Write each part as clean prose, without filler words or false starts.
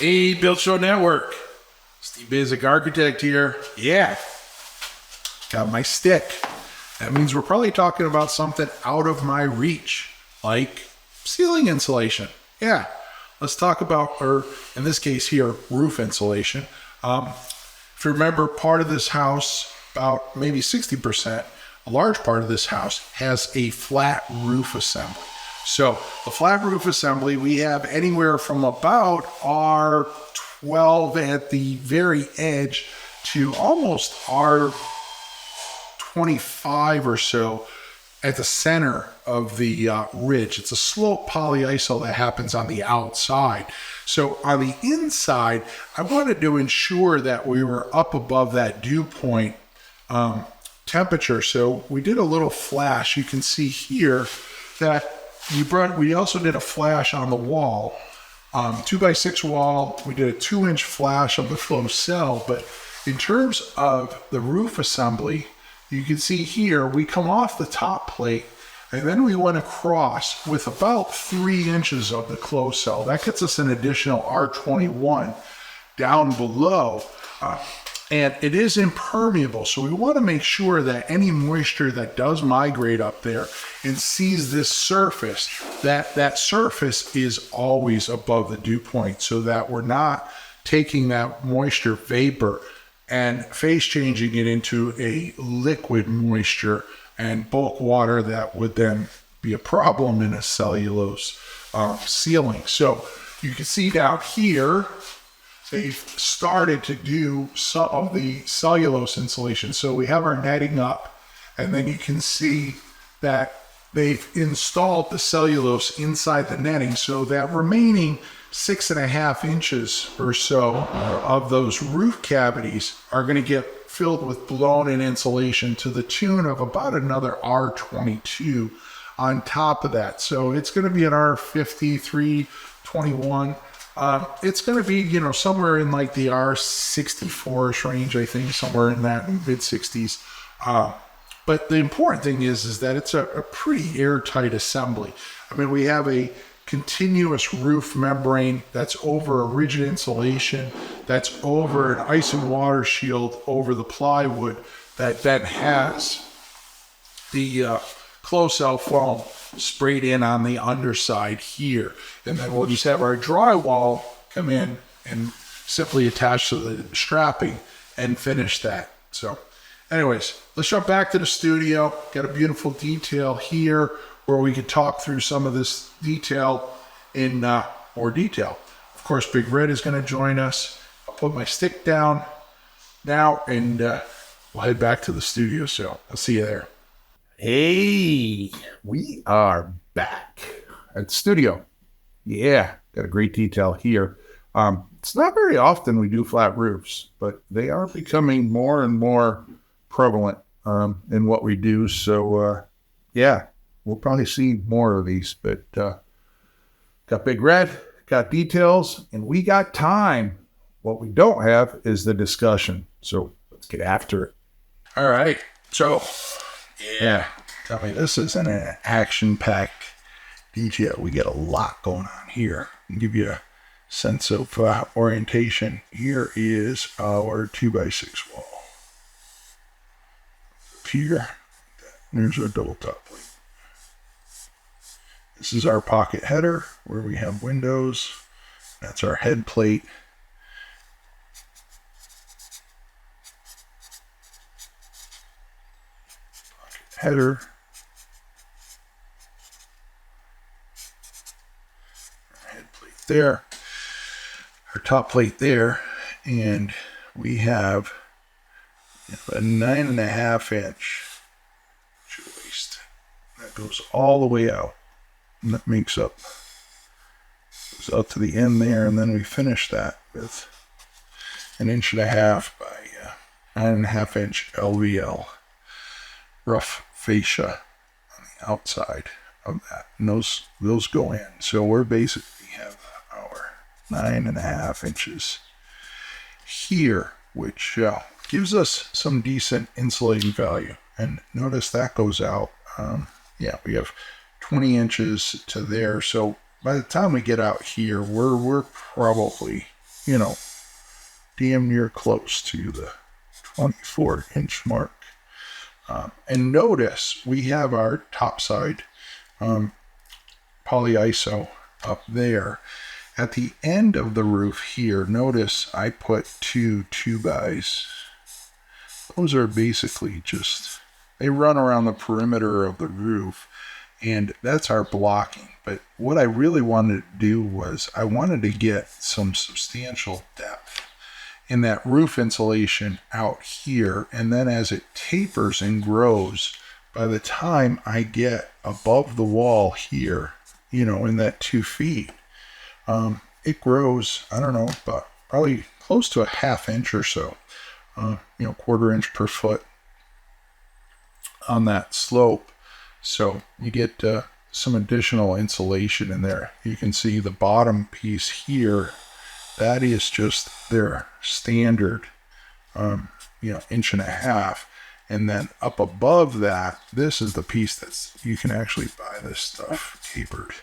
Hey, Build Show Network. Steve Basic Architect here. Yeah, got my stick. That means we're probably talking about something out of my reach, like ceiling insulation. Yeah, let's talk about, or in this case here, roof insulation. If you remember, part of this house, about maybe 60%, a large part of this house has a flat roof assembly. So the flat roof assembly, we have anywhere from about R12 at the very edge to almost R25 or so at the center of the ridge. It's a slope polyiso that happens on the outside. So on the inside, I wanted to ensure that we were up above that dew point temperature. So we did a little flash. You can see here that we also did a flash on the wall, 2x6 wall. We did a 2-inch flash of the closed cell. But in terms of the roof assembly, you can see here, we come off the top plate and then we went across with about 3 inches of the closed cell. That gets us an additional R21 down below. And it is impermeable, so we want to make sure that any moisture that does migrate up there and sees this surface, that surface is always above the dew point, so that we're not taking that moisture vapor and phase changing it into a liquid moisture and bulk water that would then be a problem in a cellulose ceiling. So you can see down here, they've started to do some of the cellulose insulation. So we have our netting up, and then you can see that they've installed the cellulose inside the netting. So that remaining 6.5 inches or so of those roof cavities are going to get filled with blown-in insulation to the tune of about another R22 on top of that. So it's going to be an R5321. It's going to be, somewhere in like the R64-ish range, I think, somewhere in that mid-60s. But the important thing is that it's a pretty airtight assembly. I mean, we have a continuous roof membrane that's over a rigid insulation, that's over an ice and water shield over the plywood that then has the closed cell foam sprayed in on the underside here. And then we'll just have our drywall come in and simply attach to the strapping and finish that. So anyways, let's jump back to the studio. Got a beautiful detail here where we can talk through some of this detail in more detail. Of course, Big Red is going to join us. I'll put my stick down now and we'll head back to the studio. So I'll see you there. Hey, we are back at the studio. Yeah, got a great detail here. It's not very often we do flat roofs, but they are becoming more and more prevalent in what we do. So, yeah, we'll probably see more of these. But got Big Red, got details, and we got time. What we don't have is the discussion. So let's get after it. All right. So, yeah, tell me, this is an action-packed detail. We get a lot going on here. I'll give you a sense of orientation. Here is our 2x6 wall. Here, there's our double top plate. This is our pocket header where we have windows. That's our head plate. Pocket header. Our head plate there. Our top plate there. And we have a 9.5 inch joist that goes all the way out. And that makes up, goes out to the end there, and then we finish that with 1.5 inch by 9.5 inch LVL rough fascia on the outside of that. And those go in. So we're basically have our 9.5 inches here, which gives us some decent insulating value. And notice that goes out. We have 20 inches to there. So by the time we get out here, we're probably damn near close to the 24-inch mark. And notice we have our topside polyiso up there. At the end of the roof here, notice I put 2 2x. Those are basically they run around the perimeter of the roof, and that's our blocking. But what I really wanted to do was I wanted to get some substantial depth in that roof insulation out here, and then as it tapers and grows, by the time I get above the wall here, in that 2 feet, it grows, I don't know, but probably close to a ½ inch or so, quarter inch per foot on that slope. So you get some additional insulation in there. You can see the bottom piece here, that is just their standard, 1.5 inches. And then up above that, this is the piece you can actually buy this stuff tapered.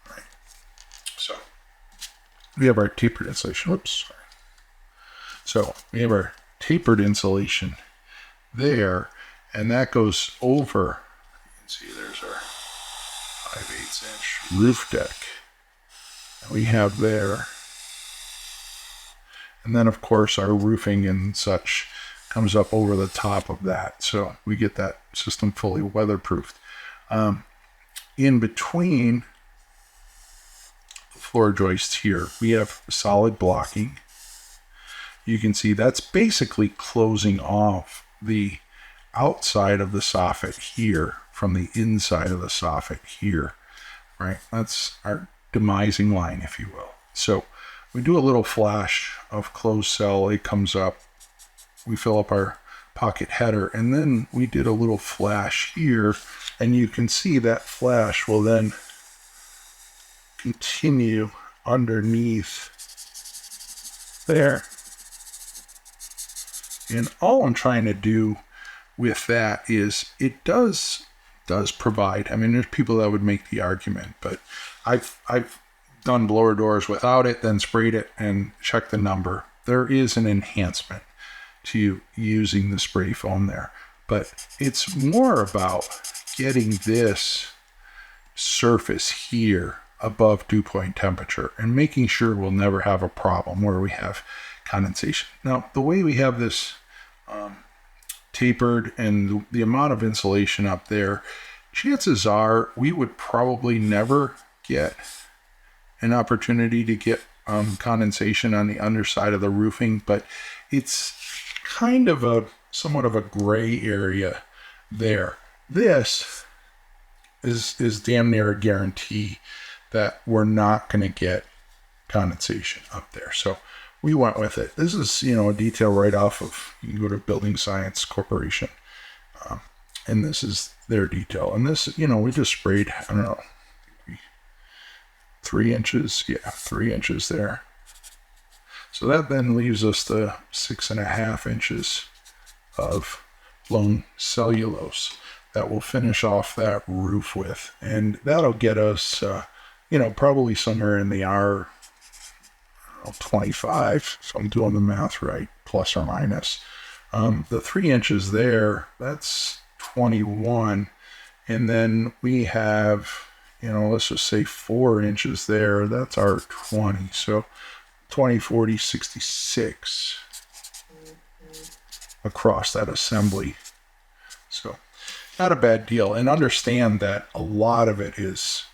Right. So we have our tapered insulation. Whoops. Sorry. So we have our tapered insulation there, and that goes over. You can see there's our 5/8 inch roof deck. And we have there. And then, of course, our roofing and such comes up over the top of that. So we get that system fully weatherproofed. In between the floor joists here, we have solid blocking. You can see that's basically closing off the outside of the soffit here from the inside of the soffit here, right? That's our demising line, if you will. So we do a little flash of closed cell. It comes up. We fill up our pocket header, and then we did a little flash here, and you can see that flash will then continue underneath there. And all I'm trying to do with that is it does provide, I mean, there's people that would make the argument, but I've done blower doors without it, then sprayed it and checked the number. There is an enhancement to using the spray foam there, but it's more about getting this surface here above dew point temperature and making sure we'll never have a problem where we have condensation. Now, the way we have this tapered and the amount of insulation up there, chances are we would probably never get an opportunity to get condensation on the underside of the roofing, but it's kind of somewhat of a gray area there. This is damn near a guarantee that we're not going to get condensation up there. So we went with it. This is, a detail right off of, you can go to Building Science Corporation, and this is their detail. And this, we just sprayed, I don't know, 3 inches. Yeah, 3 inches there. So that then leaves us the 6.5 inches of blown cellulose that we'll finish off that roof with. And that'll get us, probably somewhere in the R25. So I'm doing the math right, plus or minus. The 3 inches there, that's 21. And then we have, let's just say 4 inches there. That's our 20. So 20, 40, 66 across that assembly. So not a bad deal. And understand that a lot of it is,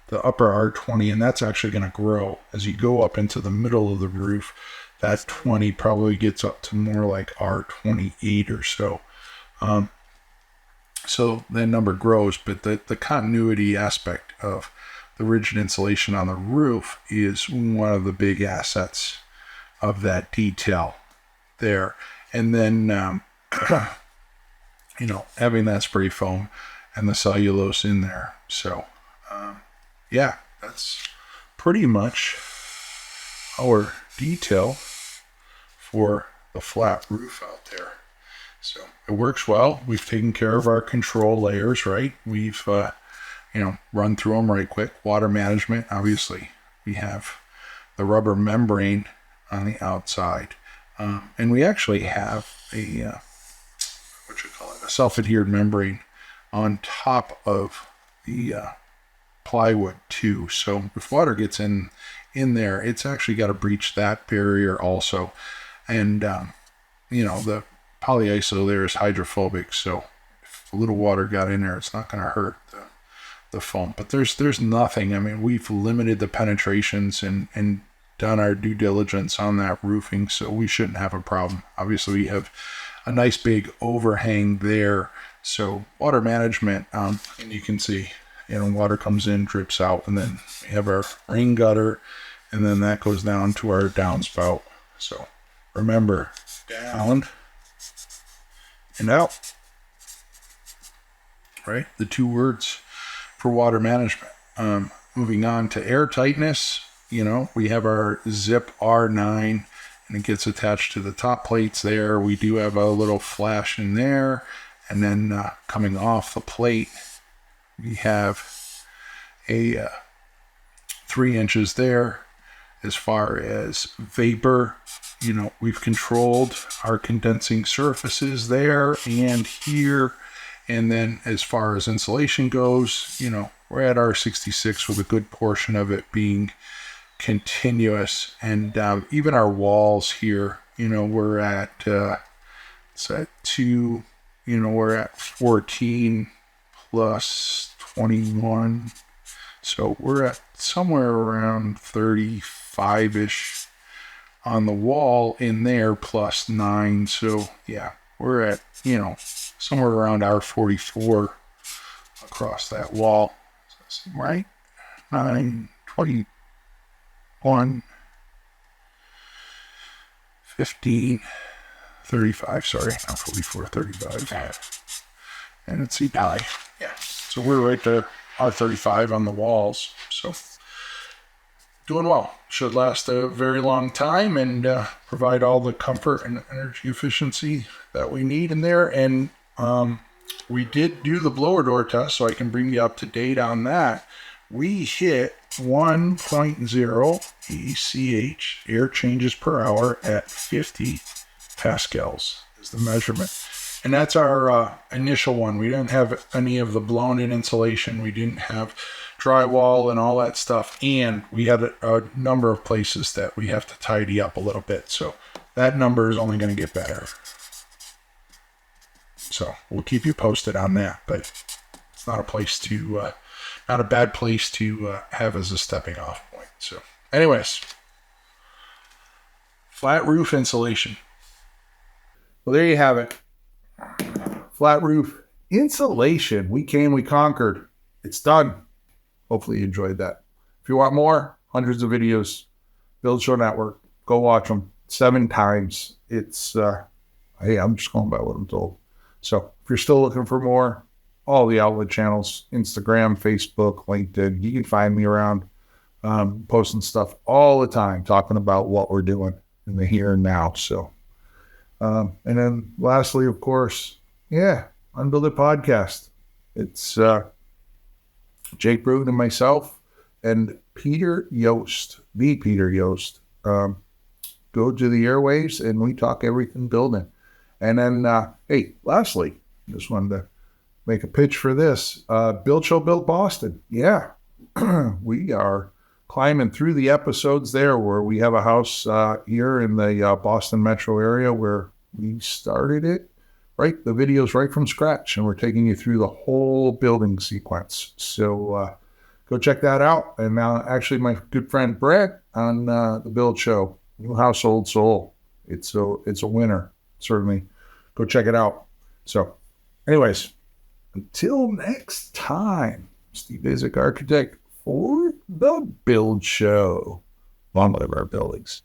the upper R20, and that's actually going to grow as you go up into the middle of the roof. That 20 probably gets up to more like R28 or so. So that number grows, but the continuity aspect of the rigid insulation on the roof is one of the big assets of that detail there. And then, having that spray foam and the cellulose in there. So, that's pretty much our detail for the flat roof out there. So it works well. We've taken care of our control layers, right? We've, run through them right quick. Water management, obviously, we have the rubber membrane on the outside. And we actually have a a self-adhered membrane on top of the plywood too. So if water gets in there, it's actually got to breach that barrier also. And the polyiso there is hydrophobic, so if a little water got in there, it's not going to hurt the foam. But there's nothing. I mean, we've limited the penetrations and done our due diligence on that roofing, so we shouldn't have a problem. Obviously, we have a nice big overhang there, so water management, and you can see, water comes in, drips out, and then we have our rain gutter, and then that goes down to our downspout. So remember, down and out, right? The two words for water management. Moving on to air tightness, we have our Zip R9, and it gets attached to the top plates there. We do have a little flash in there, and then coming off the plate, we have a 3 inches there. As far as vapor, we've controlled our condensing surfaces there and here. And then as far as insulation goes, we're at R66 with a good portion of it being continuous. And even our walls here, we're at, we're at 14 plus 21. So we're at somewhere around 35-ish on the wall in there, plus 9. So yeah, we're at, somewhere around R44 across that wall. Right? 9, 21, 15, 35, sorry, not 44, 35. And it's die. Yeah. So we're right there. R35 on the walls, so doing well. Should last a very long time and provide all the comfort and energy efficiency that we need in there. And we did do the blower door test, so I can bring you up to date on that. We hit 1.0 ECH, air changes per hour, at 50 pascals is the measurement. And that's our initial one. We didn't have any of the blown-in insulation. We didn't have drywall and all that stuff. And we had a number of places that we have to tidy up a little bit. So that number is only going to get better. So we'll keep you posted on that. But it's not a bad place to have as a stepping off point. So anyways, flat roof insulation. Well, there you have it. Flat roof insulation. We came, we conquered. It's done. Hopefully you enjoyed that. If you want more, hundreds of videos, Build Show Network, go watch them 7 times. It's, hey, I'm just going by what I'm told. So if you're still looking for more, all the outlet channels, Instagram, Facebook, LinkedIn, you can find me around posting stuff all the time, talking about what we're doing in the here and now. So, and then lastly, of course, Unbuild It Podcast. It's Jake Bruton and myself and Peter Yost, the Peter Yost. Go to the airwaves and we talk everything building. And then, hey, lastly, just wanted to make a pitch for this. Build Show Built Boston. Yeah, we are climbing through the episodes there where we have a house here in the Boston metro area where we started it. Right, the video's right from scratch, and we're taking you through the whole building sequence. So go check that out. And now, actually, my good friend Brett on the Build Show, New House Old Soul. It's a winner, certainly. Go check it out. So, anyways, until next time, Steve Isaac, architect for the Build Show. Long live our buildings.